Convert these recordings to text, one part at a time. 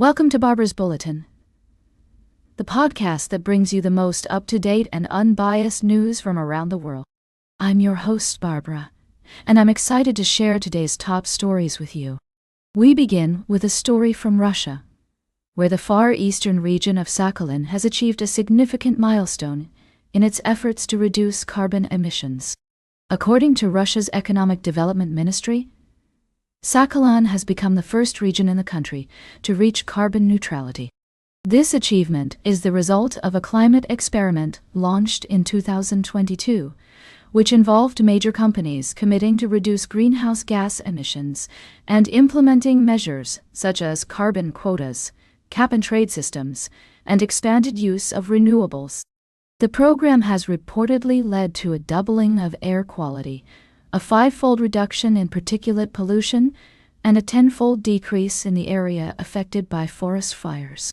Welcome to Barbara's Bulletin, the podcast that brings you the most up-to-date and unbiased news from around the world. I'm your host, Barbara, and I'm excited to share today's top stories with you. We begin with a story from Russia, where the far eastern region of Sakhalin has achieved a significant milestone in its efforts to reduce carbon emissions. According to Russia's Economic Development Ministry, Sakhalin has become the first region in the country to reach carbon neutrality. This achievement is the result of a climate experiment launched in 2022, which involved major companies committing to reduce greenhouse gas emissions and implementing measures such as carbon quotas, cap-and-trade systems, and expanded use of renewables. The program has reportedly led to a doubling of air quality, a 5-fold reduction in particulate pollution, and a 10-fold decrease in the area affected by forest fires.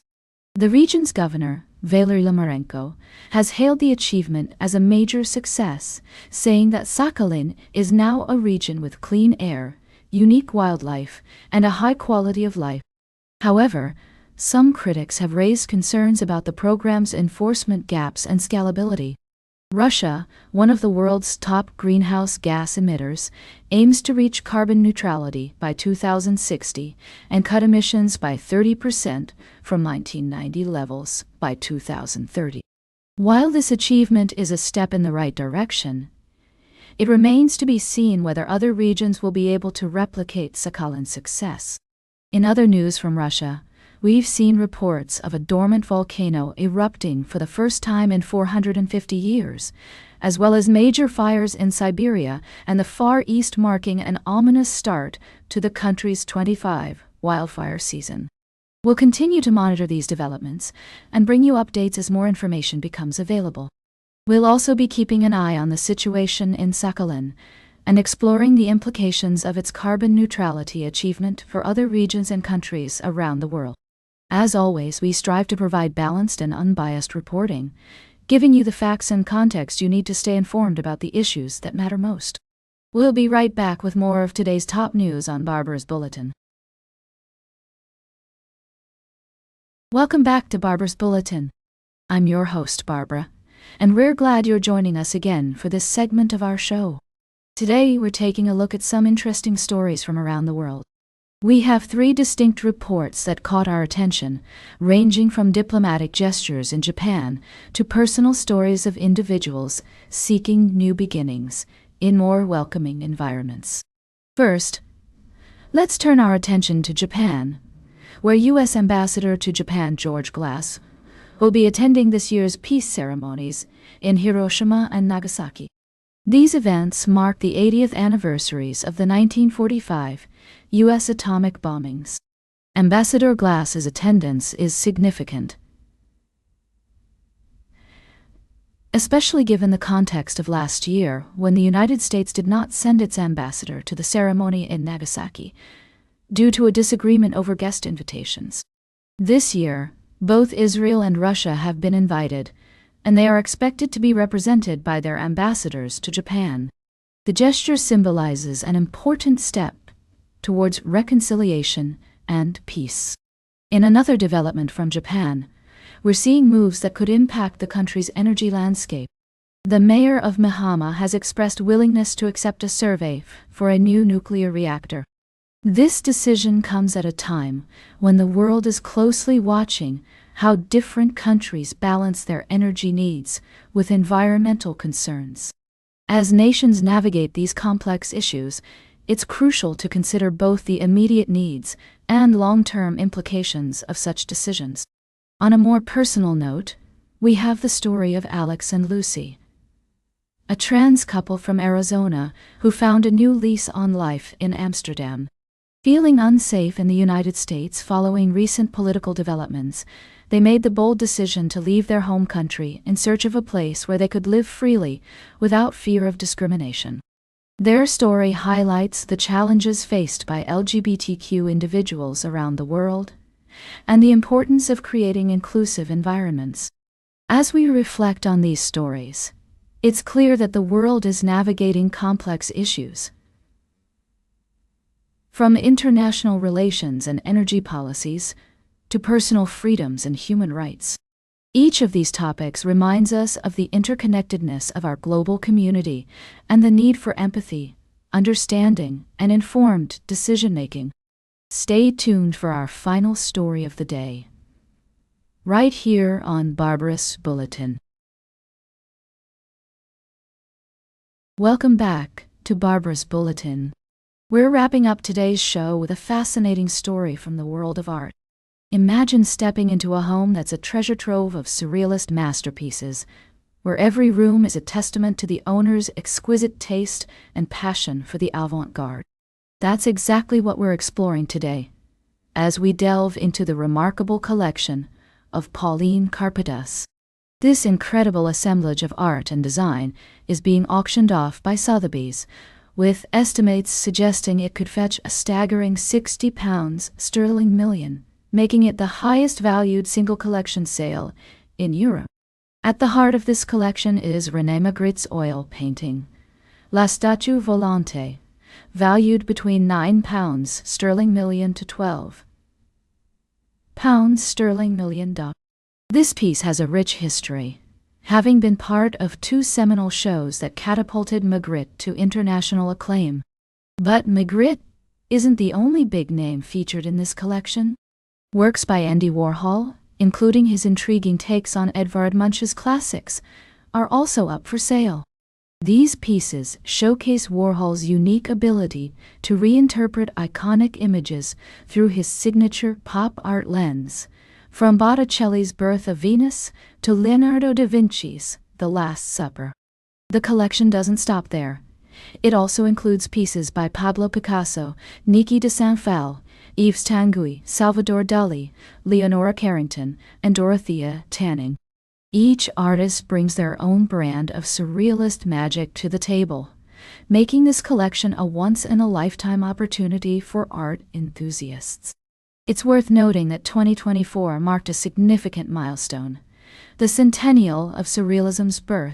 The region's governor, Valery Lomarenko, has hailed the achievement as a major success, saying that Sakhalin is now a region with clean air, unique wildlife, and a high quality of life. However, some critics have raised concerns about the program's enforcement gaps and scalability. Russia, one of the world's top greenhouse gas emitters, aims to reach carbon neutrality by 2060 and cut emissions by 30% from 1990 levels by 2030. While this achievement is a step in the right direction, it remains to be seen whether other regions will be able to replicate Sakhalin's success. In other news from Russia, we've seen reports of a dormant volcano erupting for the first time in 450 years, as well as major fires in Siberia and the Far East, marking an ominous start to the country's 25 wildfire season. We'll continue to monitor these developments and bring you updates as more information becomes available. We'll also be keeping an eye on the situation in Sakhalin and exploring the implications of its carbon neutrality achievement for other regions and countries around the world. As always, we strive to provide balanced and unbiased reporting, giving you the facts and context you need to stay informed about the issues that matter most. We'll be right back with more of today's top news on Barbara's Bulletin. Welcome back to Barbara's Bulletin. I'm your host, Barbara, and we're glad you're joining us again for this segment of our show. Today, we're taking a look at some interesting stories from around the world. We have 3 distinct reports that caught our attention, ranging from diplomatic gestures in Japan to personal stories of individuals seeking new beginnings in more welcoming environments. First, let's turn our attention to Japan, where U.S. Ambassador to Japan George Glass will be attending this year's peace ceremonies in Hiroshima and Nagasaki. These events mark the 80th anniversaries of the 1945 U.S. atomic bombings. Ambassador Glass's attendance is significant, especially given the context of last year when the United States did not send its ambassador to the ceremony in Nagasaki due to a disagreement over guest invitations. This year, both Israel and Russia have been invited, and they are expected to be represented by their ambassadors to Japan. The gesture symbolizes an important step towards reconciliation and peace. In another development from Japan, we're seeing moves that could impact the country's energy landscape. The mayor of Mihama has expressed willingness to accept a survey for a new nuclear reactor. This decision comes at a time when the world is closely watching how different countries balance their energy needs with environmental concerns. As nations navigate these complex issues, it's crucial to consider both the immediate needs and long-term implications of such decisions. On a more personal note, we have the story of Alex and Lucy, a trans couple from Arizona who found a new lease on life in Amsterdam. Feeling unsafe in the United States following recent political developments, they made the bold decision to leave their home country in search of a place where they could live freely without fear of discrimination. Their story highlights the challenges faced by LGBTQ individuals around the world and the importance of creating inclusive environments. As we reflect on these stories, it's clear that the world is navigating complex issues. From international relations and energy policies to personal freedoms and human rights. Each of these topics reminds us of the interconnectedness of our global community and the need for empathy, understanding, and informed decision-making. Stay tuned for our final story of the day, right here on Barbarous Bulletin. Welcome back to Barbarous Bulletin. We're wrapping up today's show with a fascinating story from the world of art. Imagine stepping into a home that's a treasure trove of surrealist masterpieces, where every room is a testament to the owner's exquisite taste and passion for the avant-garde. That's exactly what we're exploring today, as we delve into the remarkable collection of Pauline Karpedas. This incredible assemblage of art and design is being auctioned off by Sotheby's, with estimates suggesting it could fetch a staggering £60 sterling million, making it the highest valued single collection sale in Europe. At the heart of this collection is René Magritte's oil painting, La Statue Volante, valued between £9 sterling million to £12 sterling million. This piece has a rich history, having been part of two seminal shows that catapulted Magritte to international acclaim. But Magritte isn't the only big name featured in this collection. Works by Andy Warhol, including his intriguing takes on Edvard Munch's classics, are also up for sale. These pieces showcase Warhol's unique ability to reinterpret iconic images through his signature pop art lens, from Botticelli's Birth of Venus to Leonardo da Vinci's The Last Supper. The collection doesn't stop there. It also includes pieces by Pablo Picasso, Niki de Saint-Phalle, Yves Tanguy, Salvador Dali, Leonora Carrington, and Dorothea Tanning. Each artist brings their own brand of surrealist magic to the table, making this collection a once-in-a-lifetime opportunity for art enthusiasts. It's worth noting that 2024 marked a significant milestone, the centennial of Surrealism's birth.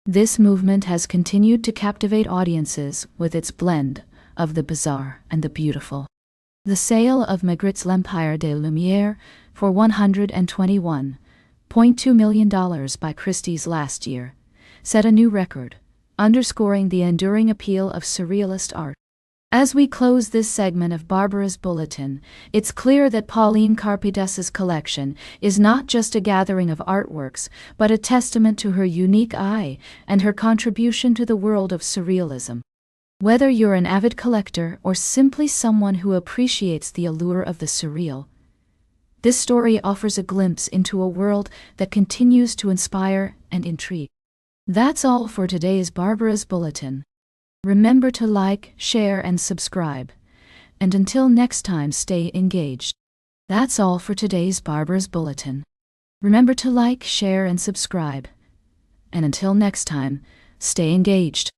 This movement has continued to captivate audiences with its blend of the bizarre and the beautiful. The sale of Magritte's L'Empire des Lumières for $121.2 million by Christie's last year set a new record, underscoring the enduring appeal of surrealist art. As we close this segment of Barbarous Bulletin, it's clear that Pauline Karpedas's collection is not just a gathering of artworks, but a testament to her unique eye and her contribution to the world of surrealism. Whether you're an avid collector or simply someone who appreciates the allure of the surreal, this story offers a glimpse into a world that continues to inspire and intrigue. That's all for today's Barbarous Bulletin. Remember to like, share, and subscribe. And until next time, stay engaged. That's all for today's Barbarous Bulletin. Remember to like, share, and subscribe. And until next time, stay engaged.